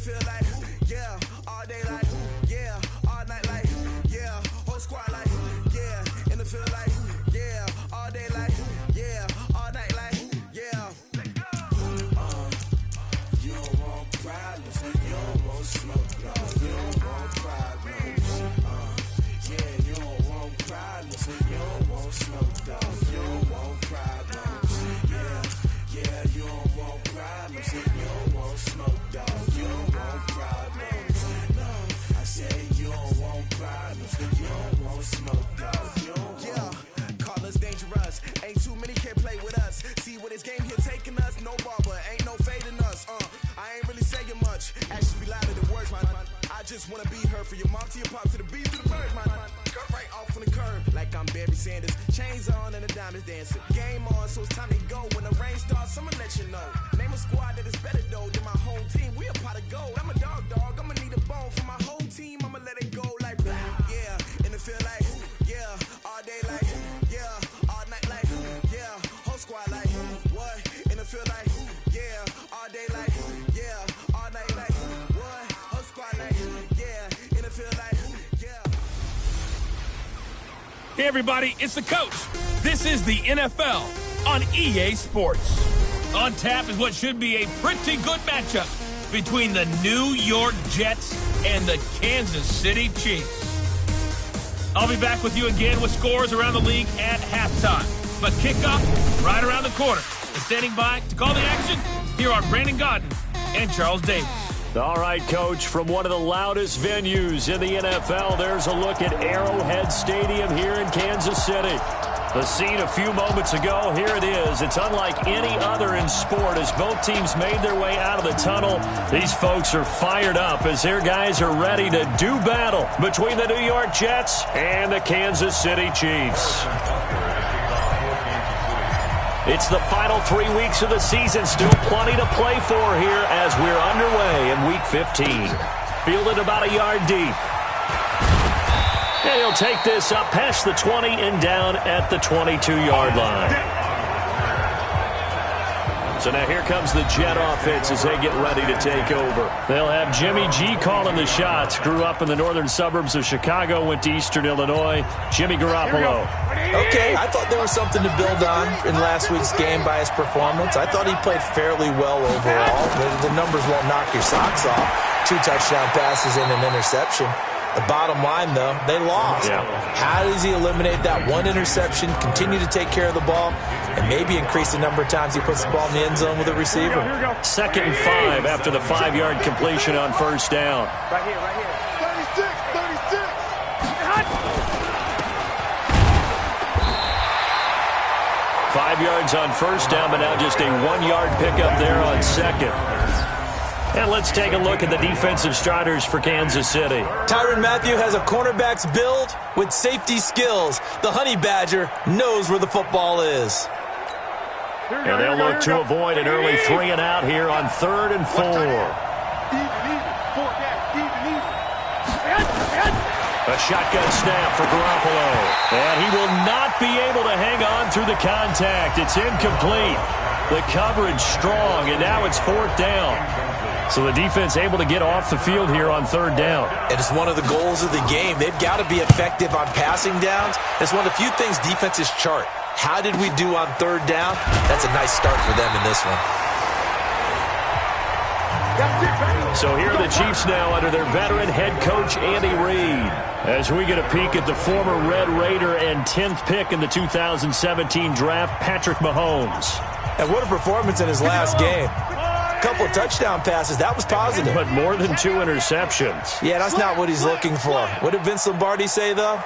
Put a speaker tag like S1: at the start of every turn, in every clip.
S1: feel like, yeah, all day like, yeah, all night like, yeah, whole squad like, yeah, in the feel like, yeah, all day like, yeah, all night like, yeah. You don't want problems, you don't want smoke, you don't want problems. Yeah, you don't want problems, you don't want smoke, you don't want problems. Yeah, you don't want problems, you don't want smoke, you don't want problems. No, I said you don't want problems, you don't want smoke, you don't want. Yeah, call us dangerous, ain't too many can play with us. See what this game here taking us, no barber, ain't no fading us. I ain't really saying much, actions be louder than words, man. I just wanna be heard from your mom to your pop to the beat to the birds, man. Cut right off on the curb, like I'm Barry Sanders. Chains on and the diamonds dancing. Game on, so it's time to go. When the rain starts, I'ma let you know. Name a squad that is better though than my home team. We a pot of gold. I'm a dog. I'ma need a bone for my whole team. I'ma let it go like, yeah. And it feel like, yeah. All day like, yeah. All night like, yeah. Whole squad like, what? And it feel like, yeah. All day like, yeah. All night like, what? Whole squad like, yeah. And it feel like, yeah.
S2: Hey everybody, it's the coach. This is the NFL on EA Sports. On tap is what should be a pretty good matchup between the New York Jets and the Kansas City Chiefs. I'll be back with you again with scores around the league at halftime. But kickoff right around the corner. And standing by to call the action, here are Brandon Godden and Charles Davis.
S3: All right, Coach, from one of the loudest venues in the NFL, there's a look at Arrowhead Stadium here in Kansas City. The scene a few moments ago, here it is. It's unlike any other in sport as both teams made their way out of the tunnel. These folks are fired up as their guys are ready to do battle between the New York Jets and the Kansas City Chiefs. It's the final 3 weeks of the season. Still plenty to play for here as we're underway in Week 15. Fielded about a yard deep. And he'll take this up past the 20 and down at the 22-yard line. So now here comes the Jet offense as they get ready to take over. They'll have Jimmy G calling the shots. Grew up in the northern suburbs of Chicago, went to Eastern Illinois. Jimmy Garoppolo.
S4: Okay, I thought there was something to build on in last week's game by his performance. I thought he played fairly well overall. The numbers won't knock your socks off. 2 touchdown passes and an interception. The bottom line, though, they lost. Yeah. How does he eliminate that one interception, continue to take care of the ball, and maybe increase the number of times he puts the ball in the end zone with a receiver?
S3: Here we go. 2nd and 5 after the 5-yard completion on first down.
S5: Right here. 36.
S3: 5 yards on first down, but now just a 1-yard pickup there on second. And let's take a look at the defensive starters for Kansas City.
S4: Tyrann Mathieu has a cornerback's build with safety skills. The Honey Badger knows where the football is.
S3: And they'll look to avoid an early 3 and out here on 3rd and 4. A shotgun snap for Garoppolo. And he will not be able to hang on through the contact. It's incomplete. The coverage strong, and now it's 4th down. So the defense able to get off the field here on 3rd down.
S4: It is one of the goals of the game. They've got to be effective on passing downs. It's one of the few things defenses chart. How did we do on 3rd down? That's a nice start for them in this one.
S3: So here are the Chiefs now under their veteran head coach, Andy Reid. As we get a peek at the former Red Raider and 10th pick in the 2017 draft, Patrick Mahomes.
S4: And what a performance in his last game. Couple of touchdown passes. That was positive.
S3: But more than 2 interceptions.
S4: Yeah, that's not what he's looking for. What did Vince Lombardi say, though?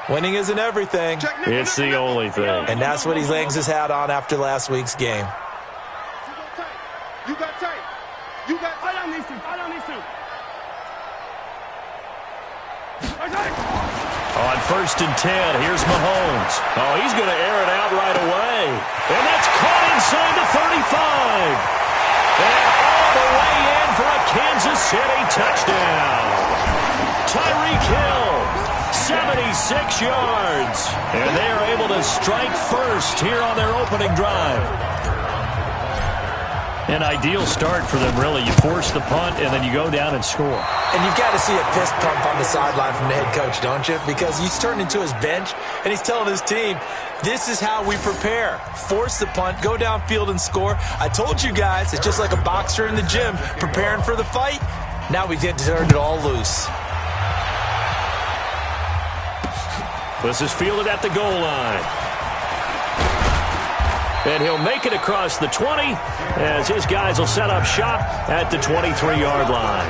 S4: Winning isn't everything.
S3: It's the only thing.
S4: And that's what he hangs his hat on after last week's game.
S5: You got tight. I don't need to.
S3: On 1st and 10, here's Mahomes. Oh, he's going to air it out right away. And that's caught inside the 35. And all the way in for a Kansas City touchdown. Tyreek Hill, 76 yards. And they are able to strike first here on their opening drive. An ideal start for them, really. You force the punt, and then you go down and score.
S4: And you've got to see a fist pump on the sideline from the head coach, don't you? Because he's turned into his bench, and he's telling his team, this is how we prepare. Force the punt, go downfield and score. I told you guys, it's just like a boxer in the gym preparing for the fight. Now we get to turn it all loose.
S3: This is fielded at the goal line. And he'll make it across the 20 as his guys will set up shop at the 23-yard line.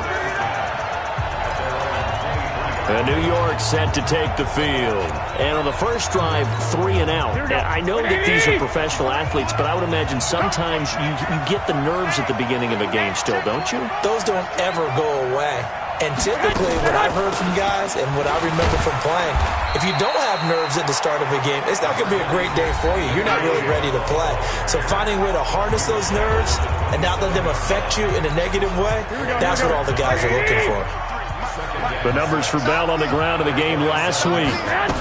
S3: And New York set to take the field. And on the first drive, 3 and out. I know that these are professional athletes, but I would imagine sometimes you get the nerves at the beginning of a game still, don't you?
S4: Those don't ever go away. And typically, what I've heard from guys and what I remember from playing, if you don't have nerves at the start of a game, it's not going to be a great day for you. You're not really ready to play. So finding a way to harness those nerves and not let them affect you in a negative way, that's what all the guys are looking for.
S3: The numbers for Bell on the ground in the game last week.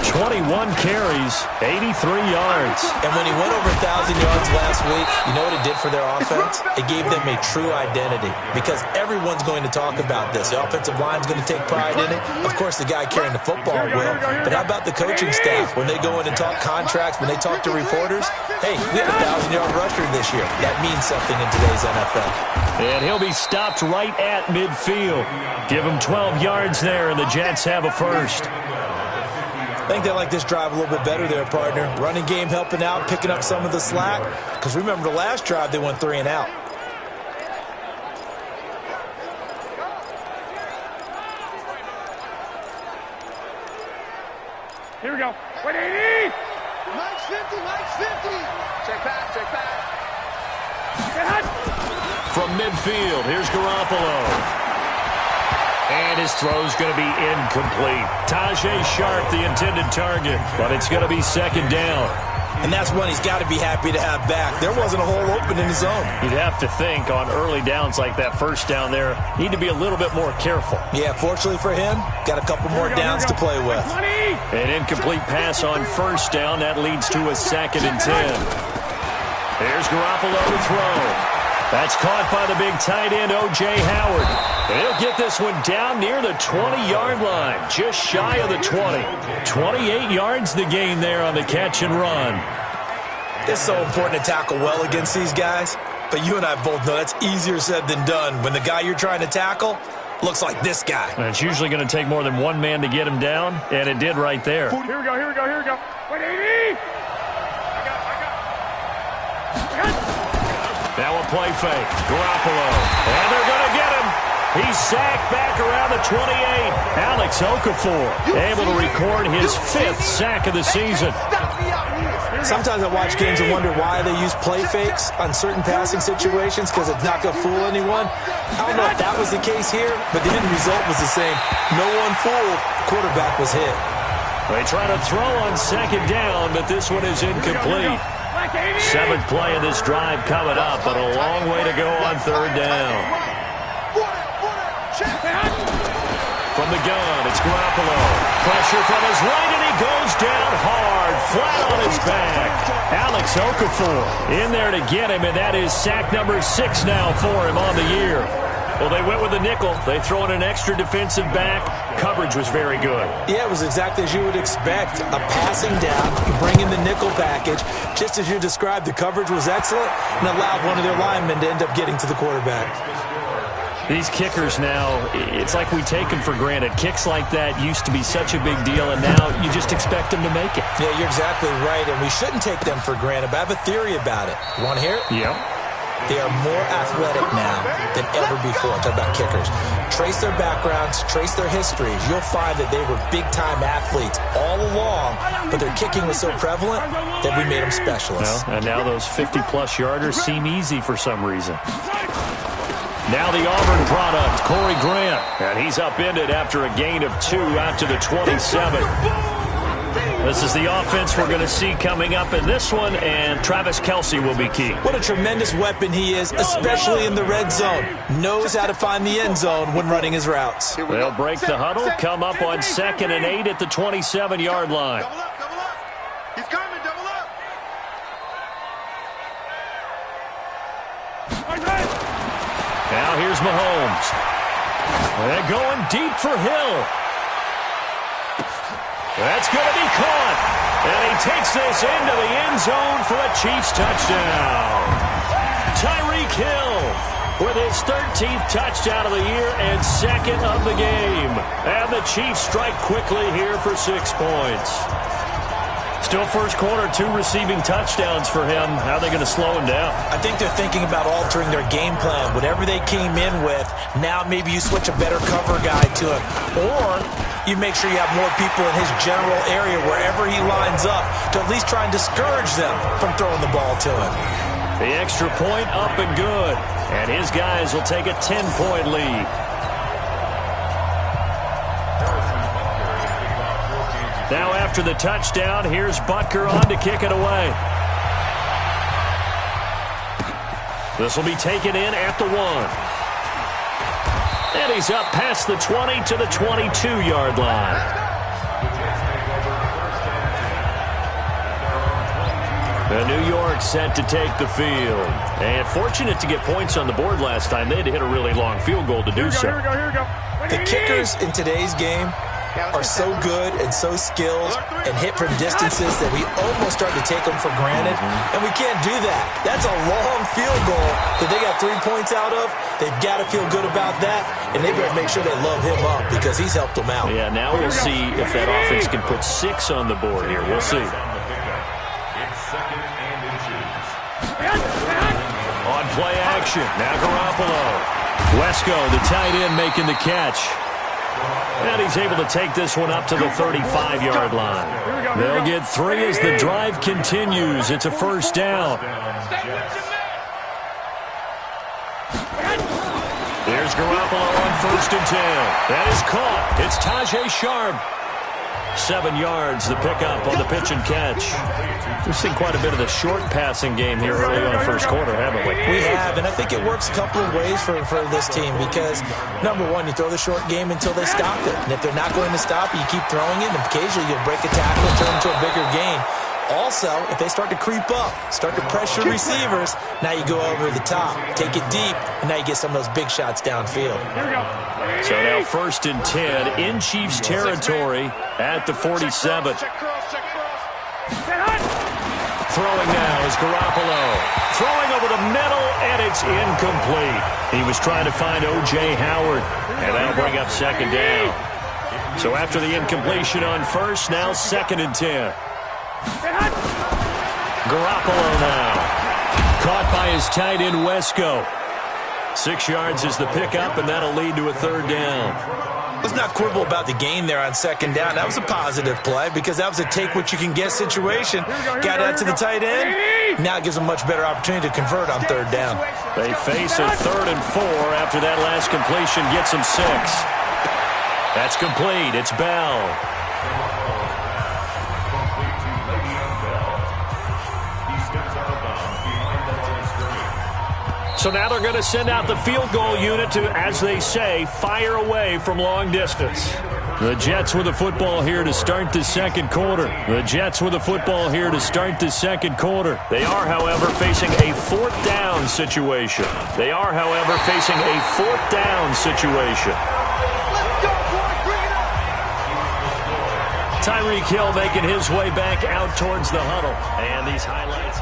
S3: 21 carries, 83 yards.
S4: And when he went over 1,000 yards last week, you know what it did for their offense? It gave them a true identity because everyone's going to talk about this. The offensive line's going to take pride in it. Of course, the guy carrying the football will. But how about the coaching staff? When they go in and talk contracts, when they talk to reporters, hey, we had a 1,000-yard rusher this year. That means something in today's NFL.
S3: And he'll be stopped right at midfield. Give him 12 yards there, and the Jets have a first.
S4: I think they like this drive a little bit better there, partner. Running game helping out, picking up some of the slack. Because remember, the last drive, they went 3 and out.
S5: Here we go. 180. Mike's 50, Mike's 50. Check back, check back.
S3: From midfield, here's Garoppolo. And his throw's going to be incomplete. Tajay Sharp, the intended target, but it's going to be second down.
S4: And that's one he's got to be happy to have back. There wasn't a hole open in his zone.
S3: You'd have to think on early downs like that first down there, need to be a little bit more careful.
S4: Yeah, fortunately for him, got a couple more downs to play with.
S3: An incomplete pass on first down. That leads to a 2nd and 10. Here's Garoppolo to throw. That's caught by the big tight end, O.J. Howard. And he'll get this one down near the 20-yard line, just shy of the 20. 28 yards the gain there on the catch and run.
S4: It's so important to tackle well against these guys, but you and I both know that's easier said than done. When the guy you're trying to tackle looks like this guy.
S3: And it's usually going to take more than one man to get him down, and it did right there.
S5: Here we go, here we go, here we go. 180.
S3: Now a play fake. Garoppolo. And they're going to get him. He's sacked back around the 28. Alex Okafor able to record his 5th sack of the season.
S4: Sometimes I watch games and wonder why they use play fakes on certain passing situations because it's not going to fool anyone. I don't know if that was the case here, but the end result was the same. No one fooled. Quarterback was hit.
S3: They try to throw on second down, but this one is incomplete. 7th play of this drive coming up, but a long way to go on 3rd down. From the gun, it's Garoppolo. Pressure from his right, and he goes down hard, flat on his back. Alex Okafor in there to get him, and that is sack number 6 now for him on the year. Well, they went with the nickel. They throw in an extra defensive back. Coverage was very good.
S4: Yeah, it was exactly as you would expect. A passing down, you bring in the nickel package. Just as you described, the coverage was excellent and allowed one of their linemen to end up getting to the quarterback.
S3: These kickers now, it's like we take them for granted. Kicks like that used to be such a big deal, and now you just expect them to make it.
S4: Yeah, you're exactly right, and we shouldn't take them for granted, but I have a theory about it. You want to hear it?
S3: Yeah.
S4: They are more athletic now than ever before. I'm talking about kickers. Trace their backgrounds, trace their histories. You'll find that they were big-time athletes all along, but their kicking was so prevalent that we made them specialists.
S3: Well, and now those 50-plus yarders seem easy for some reason. Now the Auburn product, Corey Grant. And he's upended after a gain of 2 out to the 27. This is the offense we're going to see coming up in this one, and Travis Kelce will be key.
S4: What a tremendous weapon he is, especially in the red zone. Knows how to find the end zone when running his routes.
S3: They'll break the huddle, come up on 2nd and 8 at the 27-yard line.
S5: Double up, double up. He's coming, double up.
S3: Now here's Mahomes. They're going deep for Hill. That's going to be caught. And he takes this into the end zone for a Chiefs touchdown. Tyreek Hill with his 13th touchdown of the year and second of the game. And the Chiefs strike quickly here for 6 points. Still first quarter, 2 receiving touchdowns for him. How are they going to slow him down?
S4: I think they're thinking about altering their game plan. Whatever they came in with, now maybe you switch a better cover guy to him. Or you make sure you have more people in his general area wherever he lines up to at least try and discourage them from throwing the ball to him.
S3: The extra point up and good. And his guys will take a 10-point lead. Now after the touchdown, here's Butker on to kick it away. This will be taken in at the 1. And he's up past the 20 to the 22-yard line. The New York set to take the field. And fortunate to get points on the board last time. They had to hit a really long field goal to do so.
S5: Here we go.
S4: The kickers in today's game are so good and so skilled and hit from distances that we almost start to take them for granted, and we can't do that. That's a long field goal that they got 3 points out of. They've got to feel good about that, and they better make sure they love him up because he's helped them out.
S3: Yeah, now we'll see if that offense can put 6 on the board here. We'll see. On play action, now Garoppolo. Wesco, the tight end, making the catch. And he's able to take this one up to the 35-yard line. They'll get 3 as the drive continues. It's a first down. There's Garoppolo on 1st and 10. That is caught. It's Tajay Sharp. 7 yards, the pickup on the pitch and catch. We've seen quite a bit of the short passing game here early on first quarter, haven't we?
S4: We have, and I think it works a couple of ways for this team because, number one, you throw the short game until they stop it. And if they're not going to stop it, you keep throwing it, and occasionally you'll break a tackle and turn it into a bigger gain. Also, if they start to creep up, start to pressure receivers, now you go over the top, take it deep, and now you get some of those big shots downfield.
S3: So now 1st and 10 in Chiefs territory at the 47. Throwing now is Garoppolo. Throwing over the middle, and it's incomplete. He was trying to find O.J. Howard, and that'll bring up 2nd down. So after the incompletion on 1st, now 2nd and 10. Garoppolo now. Caught by his tight end, Wesco. 6 yards is the pickup, and that'll lead to a 3rd down.
S4: Let's not quibble about the gain there on 2nd down. That was a positive play because that was a take-what-you-can-get situation. Got out to the tight end. Now it gives them a much better opportunity to convert on 3rd down.
S3: They face a 3rd and 4 after that last completion gets them 6. That's complete. It's Bell. So now they're going to send out the field goal unit to, as they say, fire away from long distance. The Jets with the football here to start the 2nd quarter. The Jets with the football here to start the 2nd quarter. They are, however, facing a 4th down situation. Tyreek Hill making his way back out towards the huddle. And these highlights.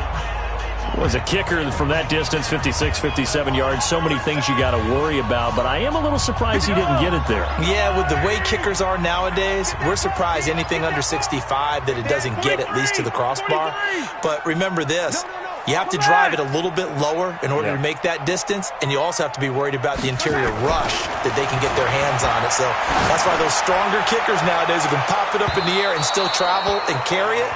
S3: Was a kicker from that distance, 56, 57 yards. So many things you got to worry about, but I am a little surprised he didn't get it there.
S4: Yeah, with the way kickers are nowadays, we're surprised anything under 65 that it doesn't get at least to the crossbar. But remember this. You have to drive it a little bit lower in order to make that distance, and you also have to be worried about the interior rush that they can get their hands on it. So that's why those stronger kickers nowadays who can pop it up in the air and still travel and carry it,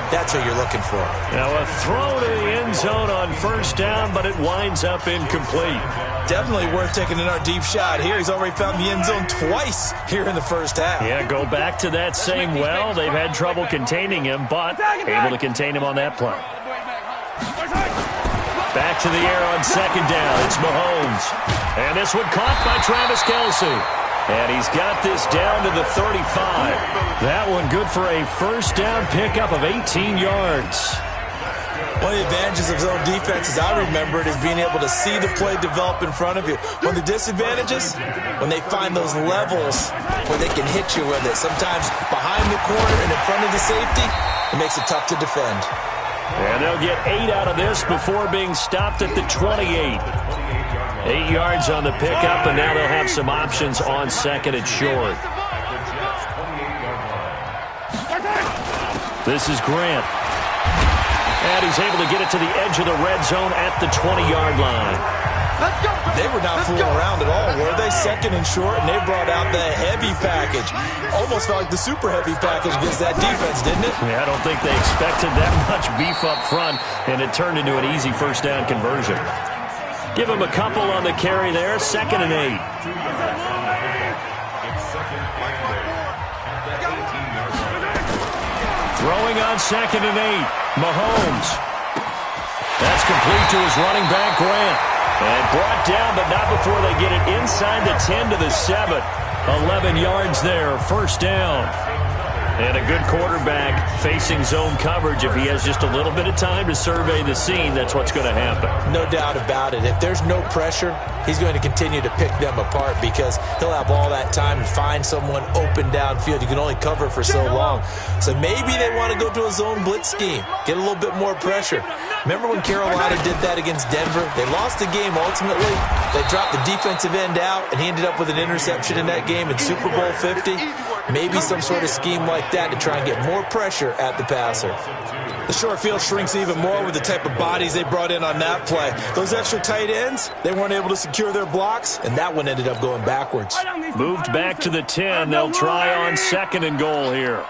S4: that's what you're looking for.
S3: Now a throw to the end zone on 1st down, but it winds up incomplete.
S4: Definitely worth taking another deep shot here. He's already found the end zone twice here in the first half.
S3: Yeah, go back to that same well. They've had trouble containing him, but able to contain him on that play. Back to the air on 2nd down. It's Mahomes. And this one caught by Travis Kelce. And he's got this down to the 35. That one good for a 1st down pickup of 18 yards.
S4: One of the advantages of zone defense, as I remember it, is being able to see the play develop in front of you. One of the disadvantages, when they find those levels where they can hit you with it, sometimes behind the corner and in front of the safety, it makes it tough to defend.
S3: And they'll get 8 out of this before being stopped at the 28. 8 yards on the pickup, and now they'll have some options on second and short. This is Grant. And he's able to get it to the edge of the red zone at the 20-yard line.
S4: They were not fooling around at all, were they? Second and short, and they brought out the heavy package. Almost felt like the super heavy package against that defense, didn't it?
S3: Yeah, I don't think they expected that much beef up front, and it turned into an easy first down conversion. Give him a couple on the carry there, 2nd and 8. Throwing on 2nd and 8, Mahomes. That's complete to his running back, Grant. And brought down, but not before they get it inside the 10 to the 7. 11 yards there, first down. And a good quarterback facing zone coverage. If he has just a little bit of time to survey the scene, that's what's going to happen.
S4: No doubt about it. If there's no pressure, he's going to continue to pick them apart because he'll have all that time to find someone open downfield. You can only cover for so long. So maybe they want to go to a zone blitz scheme, get a little bit more pressure. Remember when Carolina did that against Denver? They lost the game ultimately. They dropped the defensive end out, and he ended up with an interception in that game in Super Bowl 50. Maybe some sort of scheme like that to try and get more pressure at the passer. The short field shrinks even more with the type of bodies they brought in on that play. Those extra tight ends, they weren't able to secure their blocks, and that one ended up going backwards.
S3: Moved back to the 10. They'll try on 2nd and goal here.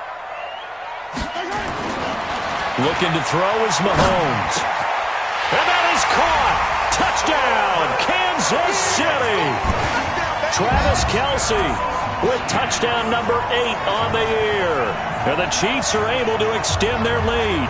S3: Looking to throw is Mahomes. And that is caught. Touchdown, Kansas City. Travis Kelce with touchdown number 8 on the year. And the Chiefs are able to extend their lead.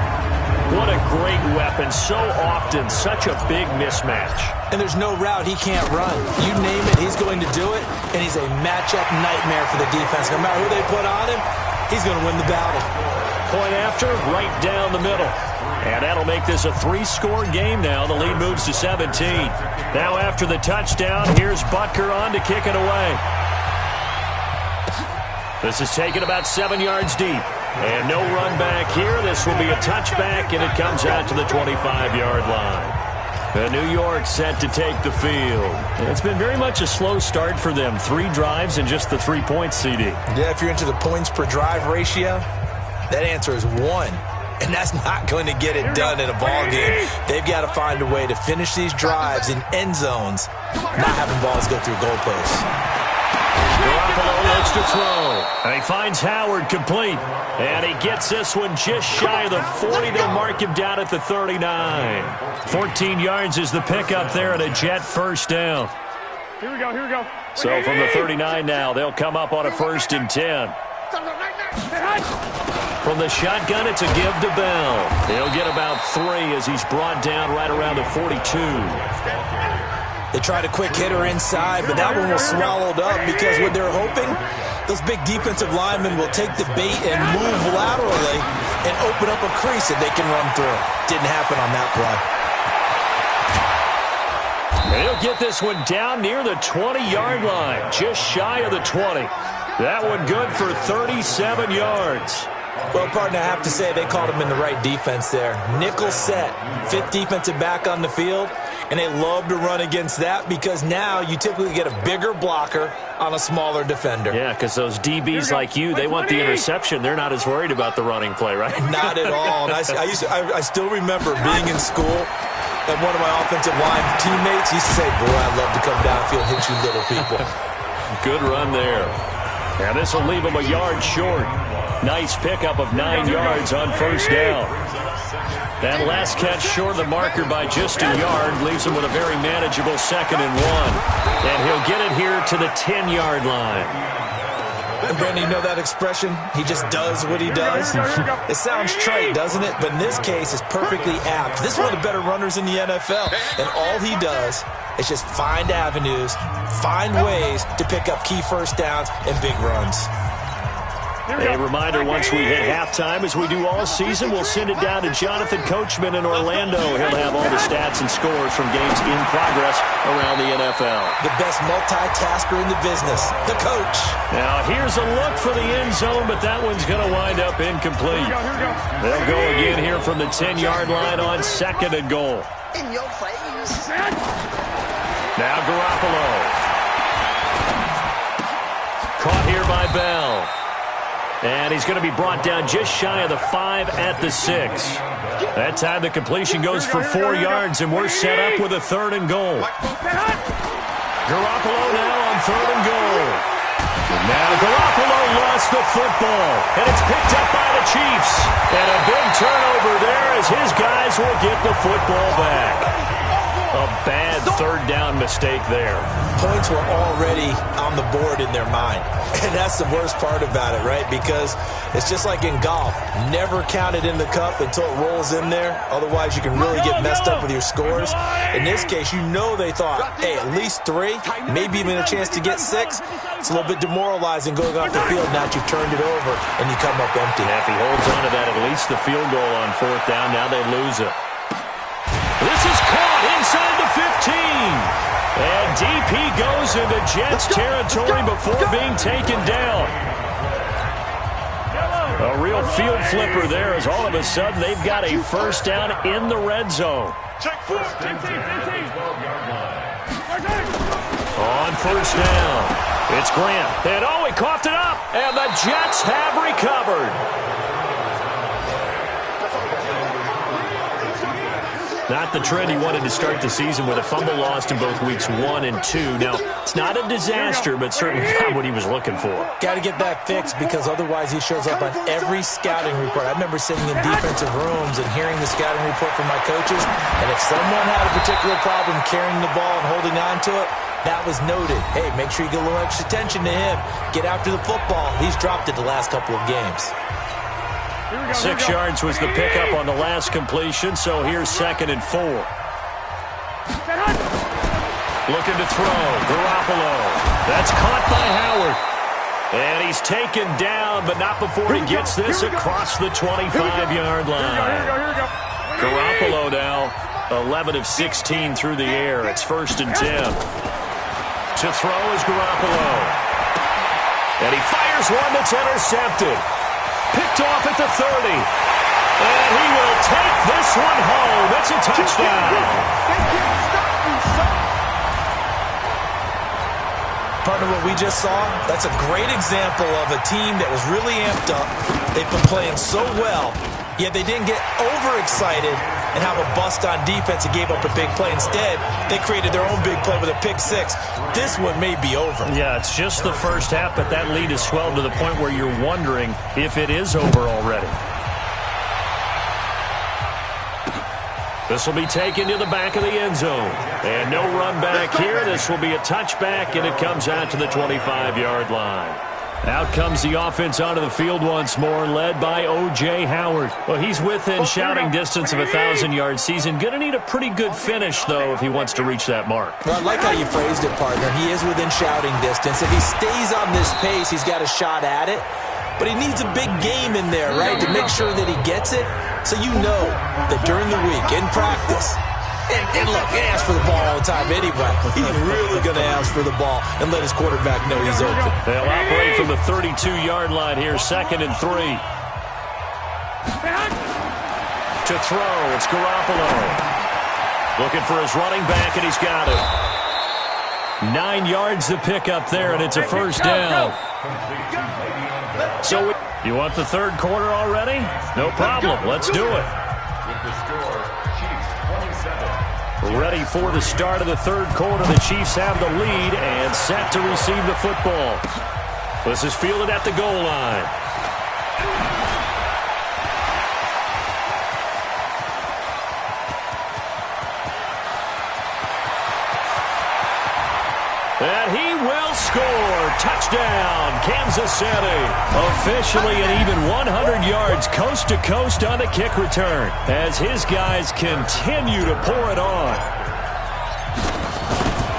S3: What a great weapon. So often, such a big mismatch.
S4: And there's no route he can't run. You name it, he's going to do it. And he's a matchup nightmare for the defense. No matter who they put on him, he's going to win the battle.
S3: Point after, right down the middle. And that'll make this a 3-score game now. The lead moves to 17. Now after the touchdown, here's Butker on to kick it away. This is taken about 7 yards deep. And no run back here. This will be a touchback, and it comes out to the 25-yard line. The New York set to take the field. It's been very much a slow start for them. 3 drives and just the 3 points, CD.
S4: Yeah, if you're into the points per drive ratio, that answer is 1. And that's not going to get it done in a ball game. They've got to find a way to finish these drives in end zones, not having balls go through goalposts.
S3: Garoppolo looks to throw. And he finds Howard complete. And he gets this one just shy of the 40. They'll mark him down at the 39. 14 yards is the pickup there and a Jet first down.
S5: Here we go, here we go.
S3: So from the 39 now, they'll come up on a 1st and 10. From the shotgun, it's a give to Bell. He'll get about 3 as he's brought down right around the 42.
S4: They tried a quick hitter inside, but that one was swallowed up because what they're hoping, those big defensive linemen will take the bait and move laterally and open up a crease that they can run through. Didn't happen on that play.
S3: He'll get this one down near the 20-yard line, just shy of the 20. That one good for 37 yards.
S4: Well, partner, I have to say they called him in the right defense there. Nickel set, 5th defensive back on the field, and they love to run against that because now you typically get a bigger blocker on a smaller defender.
S3: Yeah, because those DBs like you, they want the interception. They're not as worried about the running play, right?
S4: Not at all. And I still remember being in school, and one of my offensive line teammates used to say, boy, I'd love to come downfield and hit you little people.
S3: Good run there. And this will leave him a yard short. Nice pickup of 9 yards on first down. That last catch short of the marker by just a yard leaves him with a very manageable 2nd and 1. And he'll get it here to the 10-yard line.
S4: And Brandon, you know that expression? He just does what he does. It sounds trite, doesn't it? But in this case, it's perfectly apt. This is one of the better runners in the NFL. And all he does is just find avenues, find ways to pick up key first downs and big runs.
S3: A reminder, once we hit halftime, as we do all season, we'll send it down to Jonathan Coachman in Orlando. He'll have all the stats and scores from games in progress around the NFL.
S4: The best multitasker in the business, the coach.
S3: Now, here's a look for the end zone, but that one's going to wind up incomplete. They'll go again here from the 10-yard line on 2nd and goal.
S5: In your face.
S3: Now Garoppolo. Caught here by Bell. And he's going to be brought down just shy of the 5 at the 6. That time the completion goes for 4 yards, and we're set up with a 3rd and goal. Garoppolo now on 3rd and goal. And now Garoppolo lost the football, and it's picked up by the Chiefs. And a big turnover there as his guys will get the football back. A bad 3rd down mistake there.
S4: Points were already on the board in their mind. And that's the worst part about it, right? Because it's just like in golf. Never count it in the cup until it rolls in there. Otherwise, you can really get messed up with your scores. In this case, you know they thought, hey, at least 3, maybe even a chance to get 6. It's a little bit demoralizing going off the field. Now you've turned it over, and you come up empty.
S3: And if he holds on to that, at least the field goal on 4th down, now they lose it. This is caught inside the 15. And DP goes into Jets territory before being taken down. A real field flipper there as all of a sudden they've got a 1st down in the red zone. On 1st down, it's Grant. And oh, he coughed it up. And the Jets have recovered. Not the trend he wanted to start the season with a fumble lost in both weeks 1 and 2. Now, it's not a disaster, but certainly not what he was looking for.
S4: Got to get that fixed because otherwise he shows up on every scouting report. I remember sitting in defensive rooms and hearing the scouting report from my coaches, and if someone had a particular problem carrying the ball and holding on to it, that was noted. Hey, make sure you get a little extra attention to him. Get after the football. He's dropped it the last couple of games.
S3: 6 yards was the pickup on the last completion, so here's 2nd and 4. Looking to throw. Garoppolo. That's caught by Howard. And he's taken down, but not before he gets this across the 25-yard line. Garoppolo now 11 of 16 through the air. It's 1st and 10. To throw is Garoppolo. And he fires one that's intercepted. Picked off at the 30. And he will take this one home. It's a touchdown.
S4: Partner, what we just saw, that's a great example of a team that was really amped up. They've been playing so well, yet they didn't get overexcited and have a bust on defense and gave up a big play. Instead, they created their own big play with a pick 6. This one may be over.
S3: Yeah, it's just the first half, but that lead has swelled to the point where you're wondering if it is over already. This will be taken to the back of the end zone. And no run back here. This will be a touchback, and it comes out to the 25-yard line. Out comes the offense onto the field once more, led by O.J. Howard. Well, he's within shouting distance of a 1,000-yard season. Going to need a pretty good finish, though, if he wants to reach that mark.
S4: Well, I like how you phrased it, partner. He is within shouting distance. If he stays on this pace, he's got a shot at it. But he needs a big game in there, right, to make sure that he gets it. So you know that during the week, in practice, and look, he asks for the ball all the time anyway. He's really going to ask for the ball and let his quarterback know he's open.
S3: They'll operate from the 32-yard line here, 2nd and 3. To throw, it's Garoppolo. Looking for his running back, and he's got it. 9 yards to pick up there, and it's a 1st down. So you want the 3rd quarter already? No problem. Let's do it. Ready for the start of the 3rd quarter. The Chiefs have the lead and set to receive the football. This is fielded at the goal line. And he will score. Touchdown, Kansas City. Officially an even 100 yards coast to coast on the kick return as his guys continue to pour it on.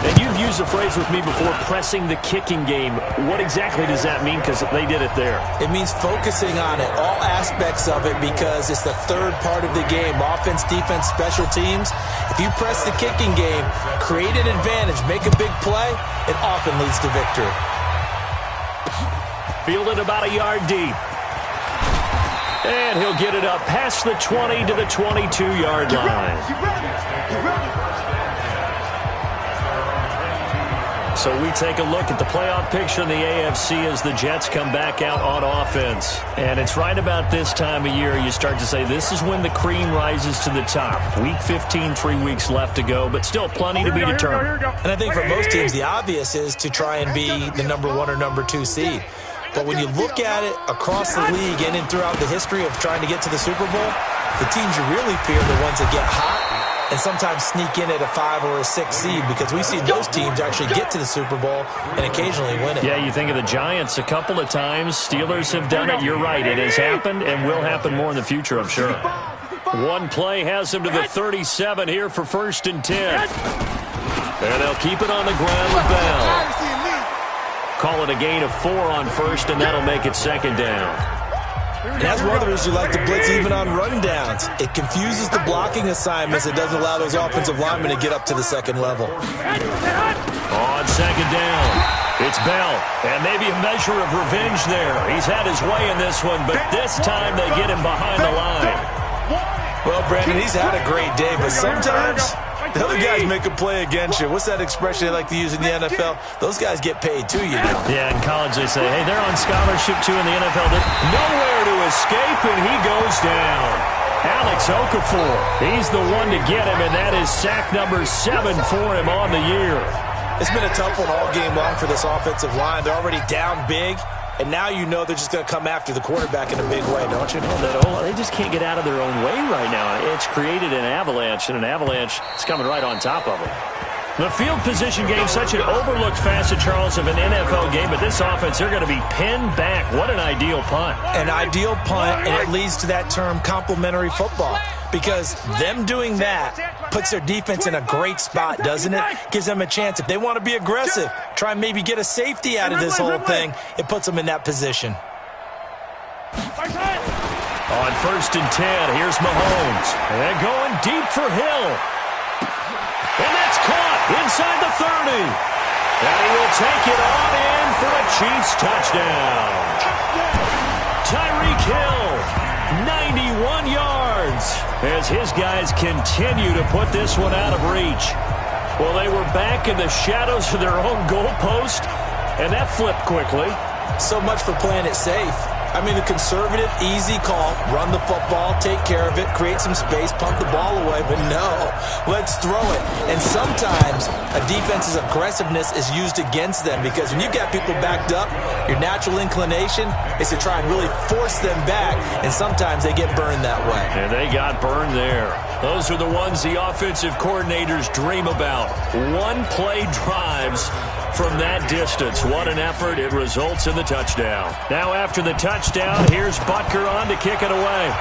S3: And you view used the phrase with me before, pressing the kicking game. What exactly does that mean? Because they did it there.
S4: It means focusing on it, all aspects of it, because it's the third part of the game. Offense, defense, special teams. If you press the kicking game, create an advantage, make a big play, it often leads to victory.
S3: Fielded about a yard deep. And he'll get it up past the 20 to the 22-yard line. So we take a look at the playoff picture in the AFC as the Jets come back out on offense. And it's right about this time of year you start to say this is when the cream rises to the top. Week 15, 3 weeks left to go, but still plenty to be determined.
S4: And I think for most teams, the obvious is to try and be the number 1 or number 2 seed. But when you look at it across the league and throughout the history of trying to get to the Super Bowl, the teams you really fear are the ones that get hot and sometimes sneak in at a 5 or a 6 seed, because we've seen those teams actually get to the Super Bowl and occasionally win it.
S3: Yeah, you think of the Giants a couple of times. Steelers have done it. You're right. It has happened and will happen more in the future, I'm sure. One play has them to the 37 here for 1st and 10. And they'll keep it on the ground with Bell. Call it a gain of 4 on 1st, and that'll make it 2nd down.
S4: And that's one of the reasons you like to blitz even on rundowns. It confuses the blocking assignments. It doesn't allow those offensive linemen to get up to the second level.
S3: On 2nd down, it's Bell. And maybe a measure of revenge there. He's had his way in this one, but this time they get him behind the line.
S4: Well, Brandon, he's had a great day, but sometimes the other guys make a play against you. What's that expression they like to use in the NFL? Those guys get paid too, you know.
S3: Yeah, in college they say, hey, they're on scholarship too in the NFL. They're nowhere to escape, and he goes down. Alex Okafor, he's the one to get him, and that is sack number 7 for him on the year.
S4: It's been a tough one all game long for this offensive line. They're already down big, and now you know they're just going to come after the quarterback in a big way, don't you?
S3: They just can't get out of their own way right now. It's created an avalanche, and an avalanche is coming right on top of them. The field position game, such an overlooked facet, Charles, of an NFL game, but this offense, they're going to be pinned back. What an ideal punt.
S4: An ideal punt, and it leads to that term complementary football, because them doing that puts their defense in a great spot, doesn't it? Gives them a chance. If they want to be aggressive, try and maybe get a safety out of this whole thing, it puts them in that position.
S3: On 1st and 10, here's Mahomes. And going deep for Hill. And that's caught inside the 30. And he will take it on in for a Chiefs touchdown. Tyreek Hill, 91 yards, as his guys continue to put this one out of reach. Well, they were back in the shadows of their own goalpost, and that flipped quickly.
S4: So much for playing it safe. I mean, the conservative, easy call, run the football, take care of it, create some space, pump the ball away, but no, let's throw it. And sometimes a defense's aggressiveness is used against them, because when you've got people backed up, your natural inclination is to try and really force them back, and sometimes they get burned that way.
S3: And they got burned there. Those are the ones the offensive coordinators dream about. One-play drives from that distance. What an effort. It results in the touchdown. Now after the touchdown, here's Butker on to kick it away.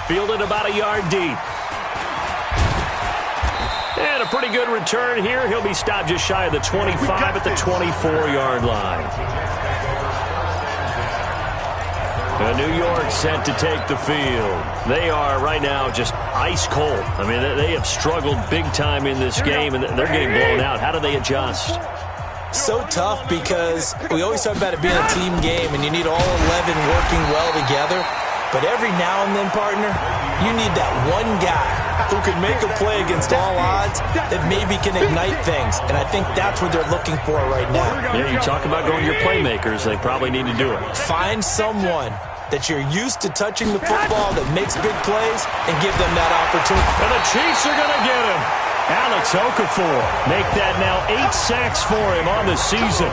S3: Fielded about a yard deep. And a pretty good return here. He'll be stopped just shy of the 25 at the 24-yard line. New York set to take the field. They are right now just ice cold. I mean, they have struggled big time in this game, and they're getting blown out. How do they adjust?
S4: So tough, because we always talk about it being a team game, and you need all 11 working well together. But every now and then, partner, you need that one guy who can make a play against all odds that maybe can ignite things. And I think that's what they're looking for right now.
S3: Yeah, you talk about going your playmakers. They probably need to do it.
S4: Find someone that you're used to touching the football that makes big plays and give them that opportunity.
S3: And the Chiefs are going to get him. Alex Okafor make that now 8 sacks for him on the season.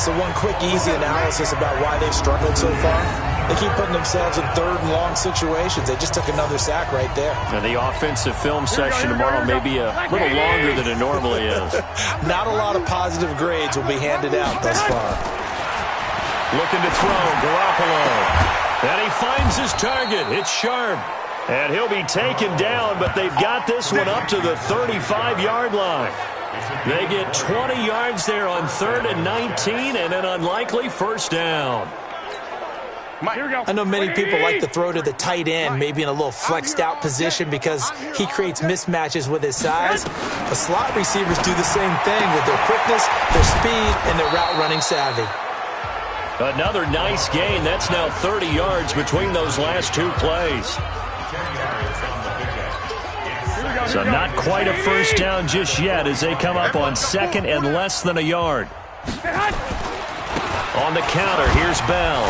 S4: So one quick, easy analysis about why they've struggled so far. They keep putting themselves in 3rd and long situations. They just took another sack right there.
S3: And the offensive film section tomorrow may be a little longer than it normally is.
S4: Not a lot of positive grades will be handed out thus far.
S3: Looking to throw, Garoppolo. And he finds his target. It's sharp. And he'll be taken down, but they've got this one up to the 35-yard line. They get 20 yards there on 3rd and 19 and an unlikely first down.
S4: I know many people like to throw to the tight end, maybe in a little flexed out position because he creates mismatches with his size. The slot receivers do the same thing with their quickness, their speed, and their route running savvy.
S3: Another nice gain. That's now 30 yards between those last two plays. So not quite a first down just yet as they come up on 2nd and less than a yard. On the counter, here's Bell.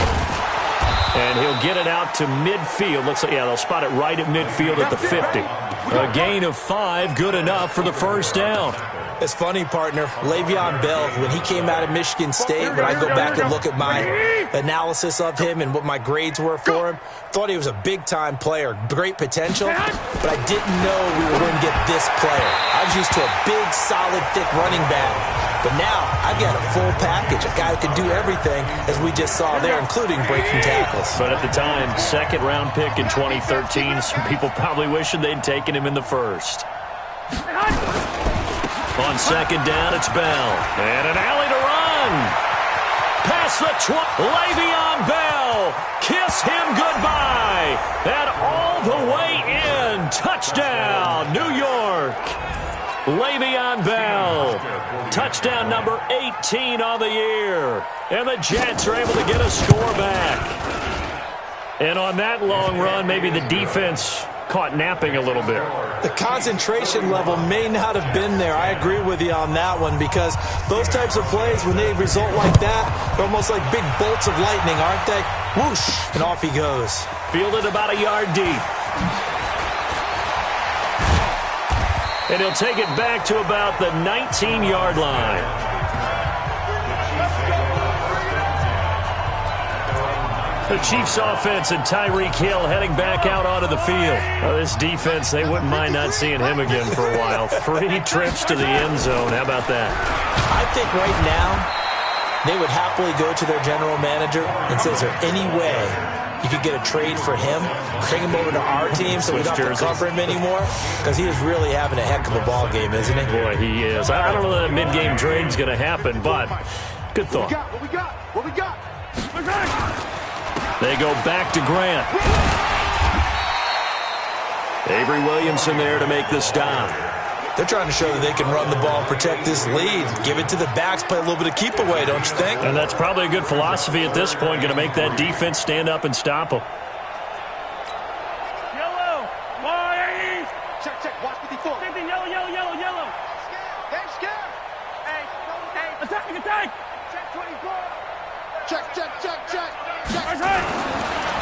S3: And he'll get it out to midfield. Looks like, yeah, they'll spot it right at midfield at the 50. A gain of 5, good enough for the first down.
S4: It's funny, partner. Le'Veon Bell, when he came out of Michigan State, when I go back and look at my analysis of him and what my grades were for him, thought he was a big-time player, great potential, but I didn't know we were going to get this player. I was used to a big, solid, thick running back, but now I've got a full package, a guy who can do everything, as we just saw there, including breaking tackles.
S3: But at the time, 2nd-round pick in 2013, some people probably wishing they'd taken him in the first. On 2nd down, it's Bell. And an alley to run. Past the Le'Veon Bell. Kiss him goodbye. And all the way in. Touchdown, New York. Le'Veon Bell. Touchdown number 18 on the year. And the Jets are able to get a score back. And on that long run, maybe the defense caught napping a little bit.
S4: The concentration level may not have been there. I agree with you on that one because those types of plays, when they result like that, they're almost like big bolts of lightning, aren't they? Whoosh, and off he goes.
S3: Fielded about a yard deep. And he'll take it back to about the 19-yard line. The Chiefs offense and Tyreek Hill heading back out onto the field. Well, this defense, they wouldn't mind not seeing him again for a while. 3 trips to the end zone. How about that?
S4: I think right now they would happily go to their general manager and say, is there any way you could get a trade for him, bring him over to our team so we don't have to cover him anymore? Because he is really having a heck of a ball game, isn't he?
S3: Boy, he is. I don't know that a mid-game trade's going to happen, but good thought.
S5: What we got?
S3: They go back to Grant. Avery Williamson there to make the stop.
S4: They're trying to show that they can run the ball and protect this lead. Give it to the backs, play a little bit of keep away, don't you think?
S3: And that's probably a good philosophy at this point, going to make that defense stand up and stop them.
S5: Yellow, boys! Check, watch what he thought. Yellow. They're scared. Hey, attack! Check 24. Check.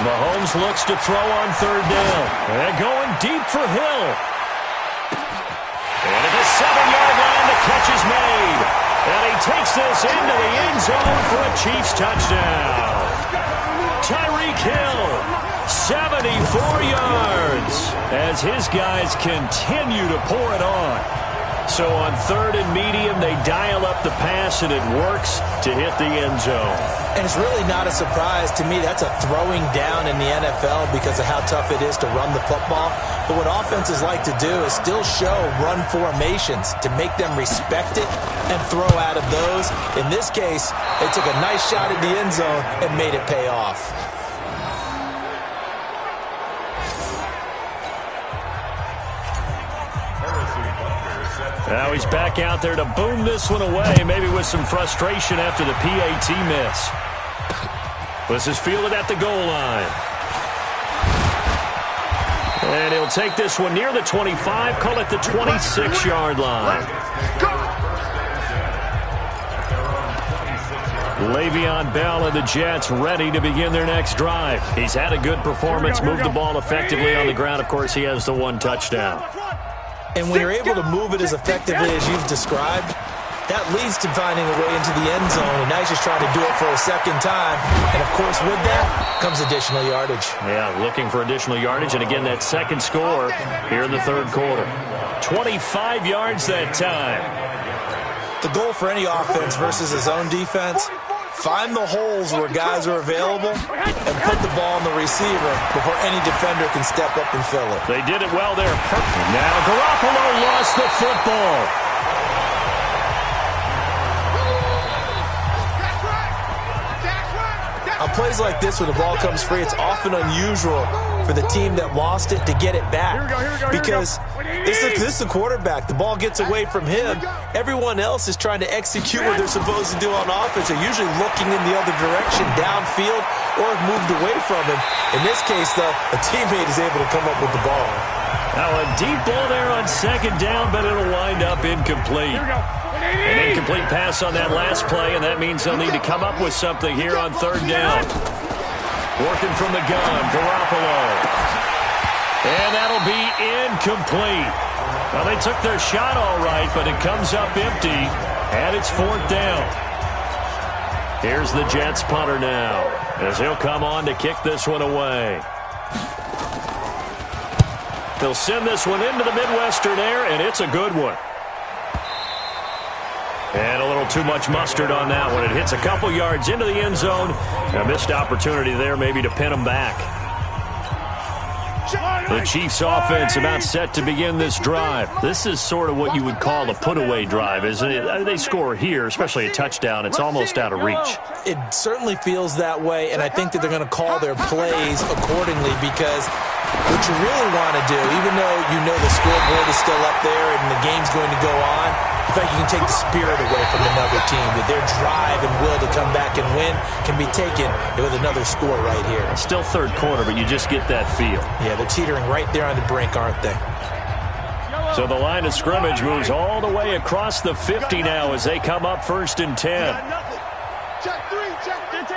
S3: Mahomes looks to throw on 3rd down. And going deep for Hill. And at the 7-yard line, the catch is made. And he takes this into the end zone for a Chiefs touchdown. Tyreek Hill, 74 yards, as his guys continue to pour it on. So on 3rd and medium, they dial up the pass, and it works to hit the end zone.
S4: And it's really not a surprise to me. That's a throwing down in the NFL because of how tough it is to run the football. But what offenses like to do is still show run formations to make them respect it and throw out of those. In this case, they took a nice shot at the end zone and made it pay off.
S3: Now he's back out there to boom this one away, maybe with some frustration after the PAT miss. This is fielded at the goal line. And he'll take this one near the 25, call it the 26-yard line. Le'Veon Bell and the Jets ready to begin their next drive. He's had a good performance, moved the ball effectively on the ground. Of course, he has the one touchdown.
S4: And when you're able to move it as effectively as you've described, that leads to finding a way into the end zone. And now he's just trying to do it for a second time. And, of course, with that comes additional yardage.
S3: Yeah, looking for additional yardage. And, again, that second score here in the 3rd quarter. 25 yards that time.
S4: The goal for any offense versus his own defense Find the holes where guys are available and put the ball on the receiver before any defender can step up and fill it.
S3: They did it well there. Perfect. Now Garoppolo lost the football.
S4: On plays like this, when the ball comes free, it's often unusual for the team that lost it to get it back. Because this is the quarterback. The ball gets away from him. Everyone else is trying to execute what they're supposed to do on offense. They're usually looking in the other direction, downfield, or moved away from him. In this case, though, a teammate is able to come up with the ball.
S3: Now a deep ball there on second down, but it'll wind up incomplete. An incomplete pass on that last play, and that means they'll need to come up with something here on third down. Working from the gun, Garoppolo. And that'll be incomplete. Well, they took their shot all right, but it comes up empty, and it's fourth down. Here's the Jets punter now, as he'll come on to kick this one away. They'll send this one into the Midwestern air, and it's a good one. And a little too much mustard on that one. It hits a couple yards into the end zone. A missed opportunity there maybe to pin them back. The Chiefs offense about set to begin this drive. This is sort of what you would call a put-away drive, isn't it? They score here, especially a touchdown. It's almost out of reach.
S4: It certainly feels that way, and I think that they're going to call their plays accordingly because what you really want to do, even though you know the scoreboard is still up there and the game's going to go on, in fact, you can take the spirit away from another team. That their drive and will to come back and win can be taken with another score right here.
S3: Still third quarter, but you just get that feel.
S4: Yeah, they're teetering right there on the brink, aren't they?
S3: So the line of scrimmage moves all the way across the 50 now as they come up first and 10.
S5: Check 3, check 15.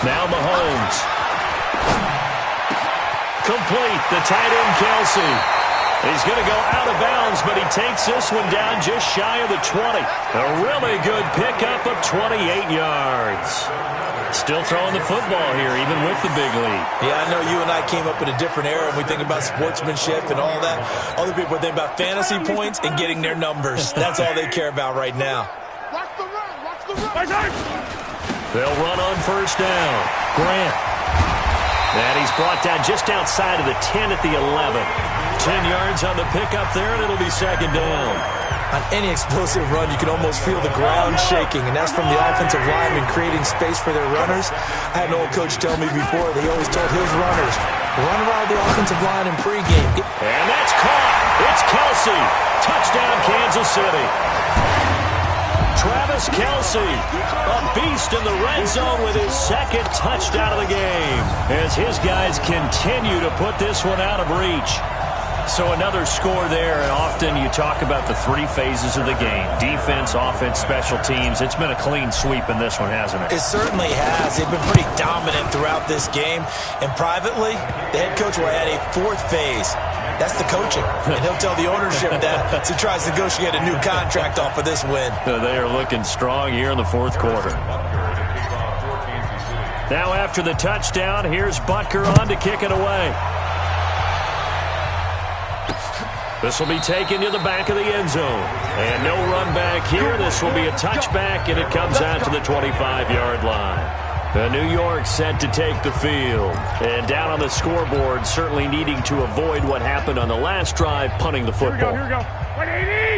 S3: Now Mahomes. Complete. The tight end, Kelsey. He's going to go out of bounds, but he takes this one down just shy of the 20. A really good pickup of 28 yards. Still throwing the football here, even with the big lead.
S4: Yeah, I know you and I came up in a different era, and we think about sportsmanship and all that. Other people think about fantasy points and getting their numbers. That's all they care about right now.
S5: Watch the run.
S3: They'll run on first down. Grant. And he's brought down just outside of the 10 at the 11. 10 yards on the pickup there, and it'll be second down.
S4: On any explosive run, you can almost feel the ground shaking, and that's from the offensive linemen creating space for their runners. I had an old coach tell me before, they always told his runners, run around the offensive line in pregame.
S3: And that's caught. It's Kelsey. Touchdown, Kansas City. Travis Kelsey, a beast in the red zone with his second touchdown of the game, as his guys continue to put this one out of reach. So another score there, and often you talk about the three phases of the game. Defense, offense, special teams. It's been a clean sweep in this one, hasn't it?
S4: It certainly has. They've been pretty dominant throughout this game. And privately, the head coach will add a fourth phase. That's the coaching. And he'll tell the ownership that as he tries to negotiate a new contract off of this win.
S3: They are looking strong here in the fourth quarter. Now after the touchdown, here's Butker on to kick it away. This will be taken to the back of the end zone. And no run back here. This will be a touchback, and it comes out to the 25-yard line. New York set to take the field. And down on the scoreboard, certainly needing to avoid what happened on the last drive, punting the football.
S5: Here we go.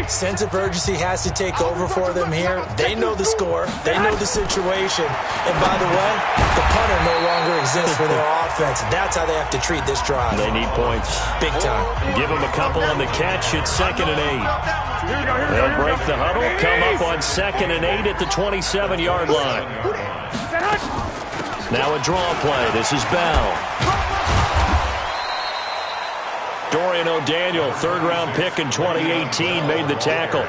S4: Sense of urgency has to take over for them here. They know the score. They know the situation. And by the way, the punter no longer exists for their offense. That's how they have to treat this drive.
S3: They need points.
S4: Big time.
S3: Give them a couple on the catch. It's 2nd and 8. They'll break the huddle, come up on 2nd and 8 at the 27-yard line. Now a draw play. This is Bell. Dorian O'Daniel, third-round pick in 2018, made the tackle.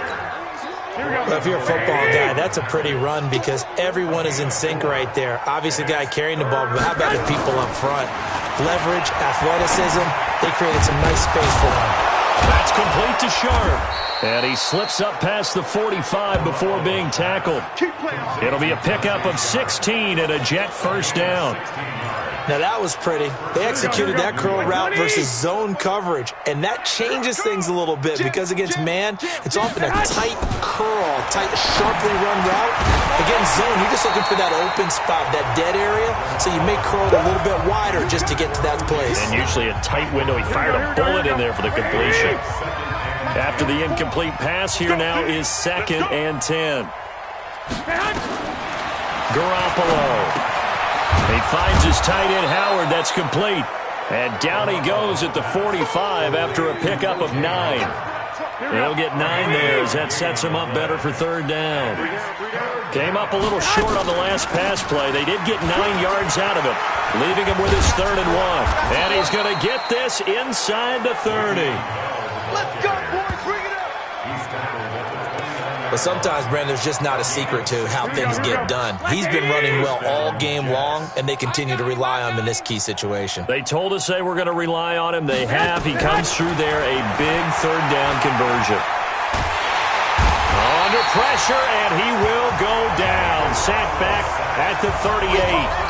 S4: Well, if you're a football guy, that's a pretty run because everyone is in sync right there. Obviously, the guy carrying the ball, but how about the people up front? Leverage, athleticism, they created some nice space for him.
S3: That's complete to Sharp. And he slips up past the 45 before being tackled. It'll be a pickup of 16 and a Jet first down.
S4: Now that was pretty. They executed that curl route versus zone coverage, and that changes things a little bit because against man, it's often a tight curl, tight, sharply run route. Against zone, you're just looking for that open spot, that dead area, so you may curl it a little bit wider just to get to that place.
S3: And usually a tight window. He fired a bullet in there for the completion. After the incomplete pass, here now is 2nd and 10. Garoppolo. He finds his tight end, Howard. That's complete. And down he goes at the 45 after a pickup of 9. He'll get 9 there as that sets him up better for 3rd down. Came up a little short on the last pass play. They did get 9 yards out of it, leaving him with his 3rd and 1. And he's going to get this inside the 30.
S5: Let's go, boys. Bring it up.
S4: But sometimes, Brandon, there's just not a secret to how things get done. He's been running well all game long, and they continue to rely on him in this key situation.
S3: They told us they were going to rely on him. They have. He comes through there, a big 3rd down conversion. Under pressure, and he will go down. Sacked back at the 38.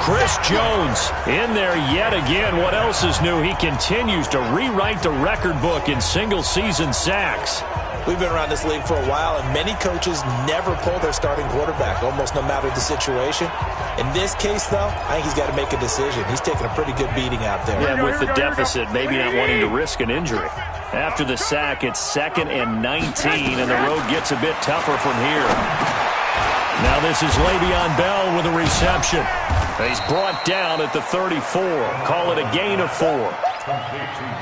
S3: Chris Jones in there yet again. What else is new? He continues to rewrite the record book in single-season sacks.
S4: We've been around this league for a while, and many coaches never pull their starting quarterback, almost no matter the situation. In this case, though, I think he's got to make a decision. He's taking a pretty good beating out there.
S3: Yeah, with the deficit, maybe not wanting to risk an injury. After the sack, it's 2nd and 19, and the road gets a bit tougher from here. Now this is Le'Veon Bell with a reception. He's brought down at the 34. Call it a gain of 4.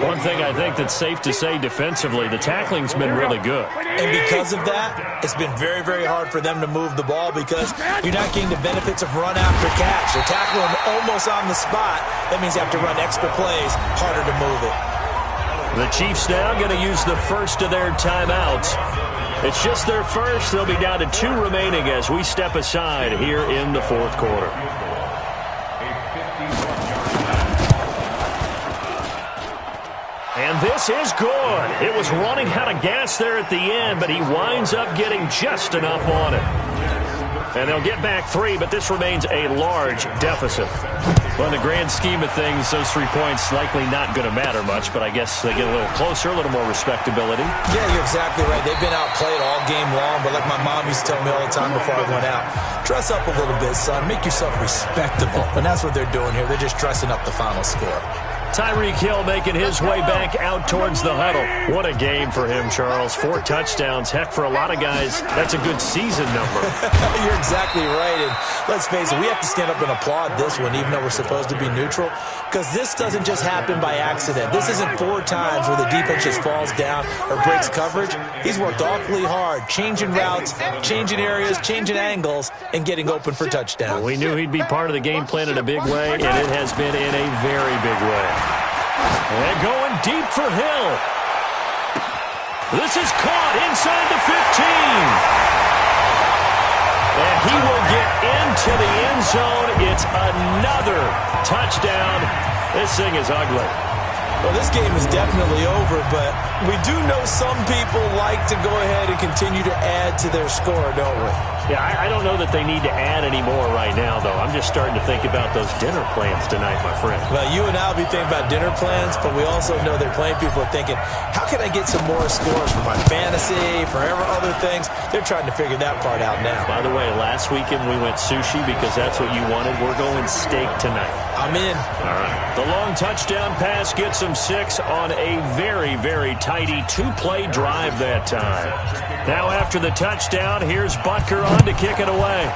S3: One thing I think that's safe to say defensively, the tackling's been really good.
S4: And because of that, it's been very, very hard for them to move the ball because you're not getting the benefits of run after catch. They're tackling almost on the spot. That means you have to run extra plays, harder to move it.
S3: The Chiefs now going to use the first of their timeouts. It's just their first. They'll be down to 2 remaining as we step aside here in the 4th quarter. And this is good. It was running out of gas there at the end, but he winds up getting just enough on it. And they'll get back 3, but this remains a large deficit. Well, in the grand scheme of things, those 3 points likely not going to matter much, but I guess they get a little closer, a little more respectability. Yeah,
S4: you're exactly right. They've been outplayed all game long, but like my mom used to tell me all the time before I went out, dress up a little bit, son. Make yourself respectable. And that's what they're doing here. They're just dressing up the final score.
S3: Tyreek Hill making his way back out towards the huddle. What a game for him, Charles. 4 touchdowns. Heck, for a lot of guys, that's a good season number.
S4: You're exactly right. And let's face it, we have to stand up and applaud this one, even though we're supposed to be neutral, because this doesn't just happen by accident. This isn't 4 times where the defense just falls down or breaks coverage. He's worked awfully hard, changing routes, changing areas, changing angles, and getting open for touchdowns.
S3: We knew he'd be part of the game plan in a big way, and it has been in a very big way. And going deep for Hill. This is caught inside the 15. And he will get into the end zone. It's another touchdown. This thing is ugly.
S4: Well, this game is definitely over, but we do know some people like to go ahead and continue to add to their score, don't we?
S3: Yeah, I don't know that they need to add any more right now, though. I'm just starting to think about those dinner plans tonight, my friend.
S4: Well, you and I will be thinking about dinner plans, but we also know they're playing people are thinking, how can I get some more scores for my fantasy, for other things? They're trying to figure that part out now.
S3: By the way, last weekend we went sushi because that's what you wanted. We're going steak tonight.
S4: I'm in.
S3: All right. The long touchdown pass gets them 6 on a very, very tidy 2-play drive that time. Now after the touchdown, here's Butker on to kick it away.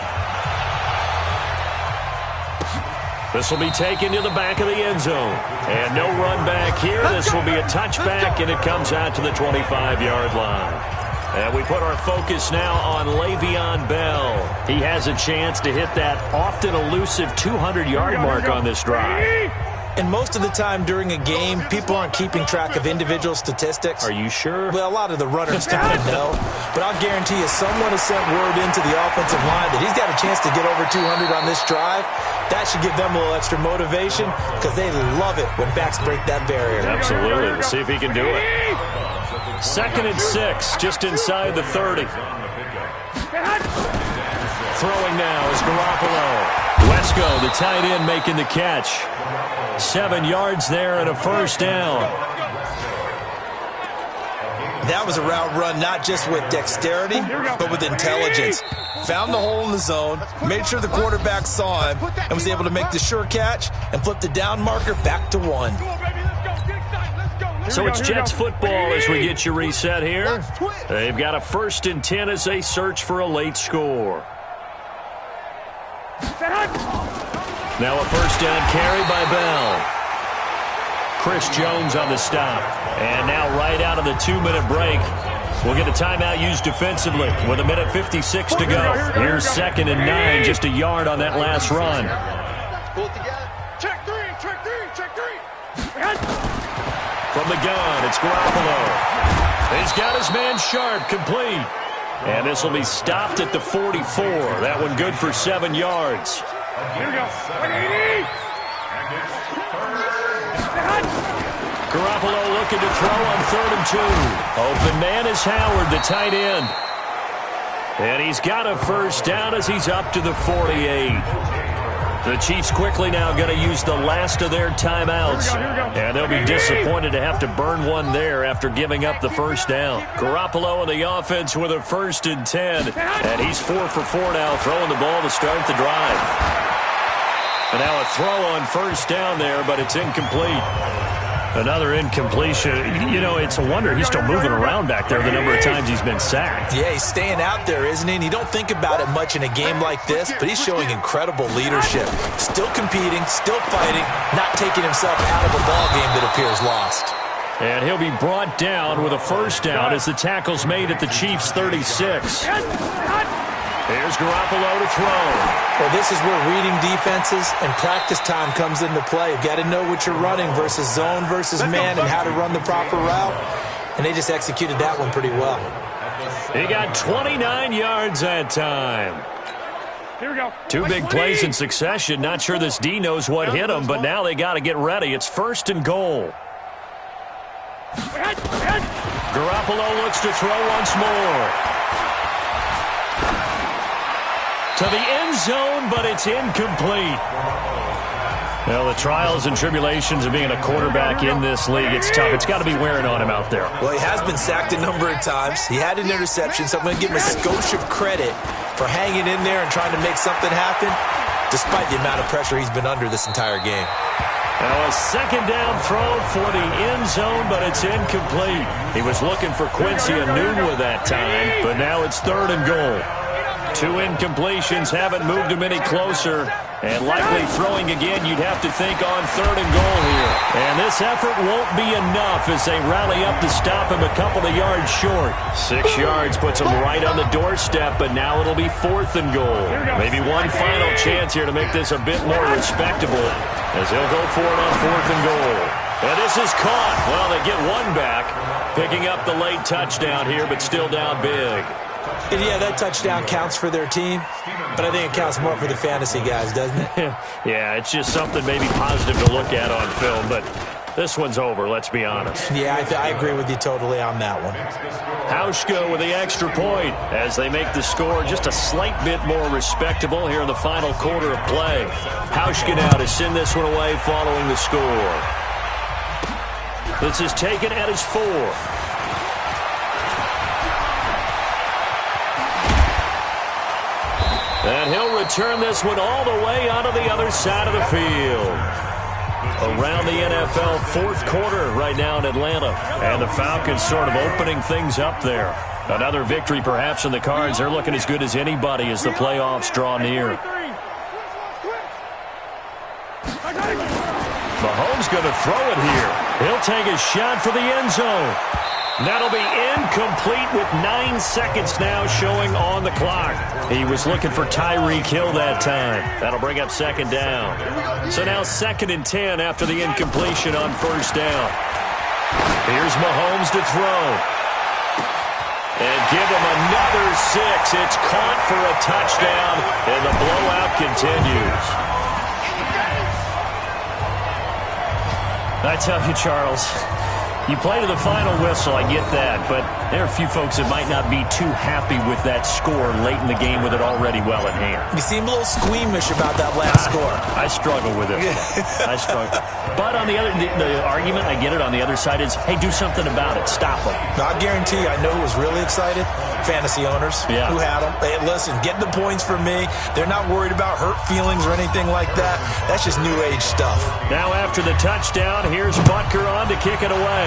S3: This will be taken to the back of the end zone. And no run back here. This will be a touchback, and it comes out to the 25-yard line. And we put our focus now on Le'Veon Bell. He has a chance to hit that often elusive 200-yard mark on this drive.
S4: And most of the time during a game, people aren't keeping track of individual statistics.
S3: Are you sure?
S4: Well, a lot of the runners kind of know. But I'll guarantee you someone has sent word into the offensive line that he's got a chance to get over 200 on this drive. That should give them a little extra motivation because they love it when backs break that barrier.
S3: Absolutely. Let's see if he can do it. 2nd and 6, just inside the 30. Throwing now is Garoppolo. Wesco, the tight end, making the catch. 7 yards there and a first down.
S4: That was a route run not just with dexterity, but with intelligence. Found the hole in the zone, made sure the quarterback saw him, and was able to make the sure catch and flip the down marker back to 1.
S3: So it's Jets football as we get you reset here. They've got a 1st and 10 as they search for a late score. Now a first down carry by Bell. Chris Jones on the stop. And now right out of the 2-minute break, we'll get a timeout used defensively with 1:56 to go. Here's 2nd and 9, just a yard on that last run.
S5: Pull it together. Check three.
S3: From the gun, it's Garoppolo. He's got his man sharp, complete. And this will be stopped at the 44. That one good for 7 yards.
S5: Here we go. 180.
S3: Garoppolo looking to throw on 3rd and 2. Open man is Howard, the tight end. And he's got a first down as he's up to the 48. The Chiefs quickly now going to use the last of their timeouts. And they'll be disappointed to have to burn one there after giving up the first down. Garoppolo in the offense with a 1st and 10. And he's 4 for 4 now, throwing the ball to start the drive. And now a throw on first down there, but it's incomplete. Another incompletion. You know, it's a wonder he's still moving around back there the number of times he's been sacked.
S4: Yeah, he's staying out there, isn't he? And you don't think about it much in a game like this, but he's showing incredible leadership. Still competing, still fighting, not taking himself out of a ball game that appears lost.
S3: And he'll be brought down with a first down as the tackle's made at the Chiefs' 36. Here's Garoppolo to throw.
S4: Well, this is where reading defenses and practice time comes into play. You've got to know what you're running versus zone versus man and how to run the proper route. And they just executed that one pretty well.
S3: He got 29 yards that time.
S5: Here we go.
S3: 2 big plays in succession. Not sure this D knows what hit him, but now they got to get ready. It's 1st and goal. Garoppolo looks to throw once more. To the end zone, but it's incomplete. Well, the trials and tribulations of being a quarterback in this league, it's tough. It's got to be wearing on him out there.
S4: Well, he has been sacked a number of times. He had an interception, so I'm going to give him a skosh of credit for hanging in there and trying to make something happen, despite the amount of pressure he's been under this entire game.
S3: Now a 2nd down throw for the end zone, but it's incomplete. He was looking for Quincy Enunwa that time, but now it's 3rd and goal. 2 incompletions haven't moved him any closer, and likely throwing again, you'd have to think on 3rd and goal here. And this effort won't be enough as they rally up to stop him a couple of yards short. 6 yards puts him right on the doorstep, but now it'll be 4th and goal. Maybe one final chance here to make this a bit more respectable as he'll go for it on 4th and goal. And this is caught. Well, they get one back, picking up the late touchdown here, but still down big.
S4: And yeah, that touchdown counts for their team, but I think it counts more for the fantasy guys, doesn't it?
S3: Yeah, it's just something maybe positive to look at on film, but this one's over, let's be honest.
S4: Yeah, I agree with you totally on that one.
S3: Hauschka with the extra point as they make the score just a slight bit more respectable here in the final quarter of play. Hauschka now to send this one away following the score. This is taken at his 4th. And he'll return this one all the way onto the other side of the field. Around the NFL 4th quarter right now in Atlanta. And the Falcons sort of opening things up there. Another victory perhaps in the cards. They're looking as good as anybody as the playoffs draw near. Mahomes going to throw it here. He'll take a shot for the end zone. That'll be incomplete with 9 seconds now showing on the clock. He was looking for Tyreek Hill that time. That'll bring up 2nd down. So now 2nd and 10 after the incompletion on 1st down. Here's Mahomes to throw. And give him another 6. It's caught for a touchdown, and the blowout continues. I tell you, Charles, You play to the final whistle, I get that, but there are a few folks that might not be too happy with that score late in the game with it already well in hand.
S4: You seem a little squeamish about that last score.
S3: I struggle with it. I struggle. But on the argument, I get it, on the other side is, hey, do something about it. Stop them.
S4: I guarantee you, I know who was really excited. Fantasy owners who had them. Hey, listen, get the points for me. They're not worried about hurt feelings or anything like that. That's just new age stuff.
S3: Now after the touchdown, here's Butker on to kick it away.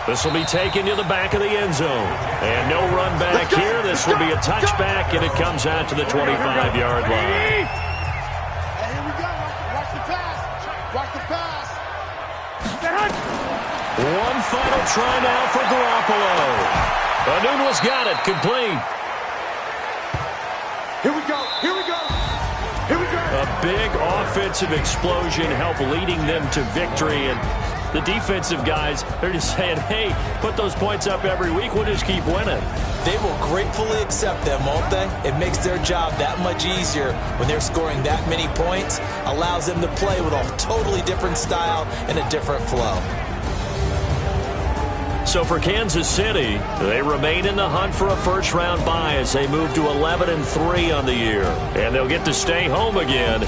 S3: This will be taken to the back of the end zone. And no run back here. This will be a touchback, and it comes out to the 25-yard line.
S5: Hey, here we go. Watch the pass. Watch the pass.
S3: One final try now for Garoppolo. Anunwa's got it. Complete.
S5: Here we go. Here we go. Here we go.
S3: A big offensive explosion helped leading them to victory. And the defensive guys, they're just saying, hey, put those points up every week. We'll just keep winning.
S4: They will gratefully accept them, won't they? It makes their job that much easier when they're scoring that many points. Allows them to play with a totally different style and a different flow.
S3: So for Kansas City, they remain in the hunt for a first-round bye as they move to 11-3 on the year. And they'll get to stay home again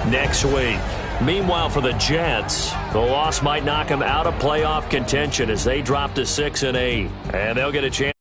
S3: next week. Meanwhile, for the Jets, the loss might knock them out of playoff contention as they drop to 6-8. And they'll get a chance.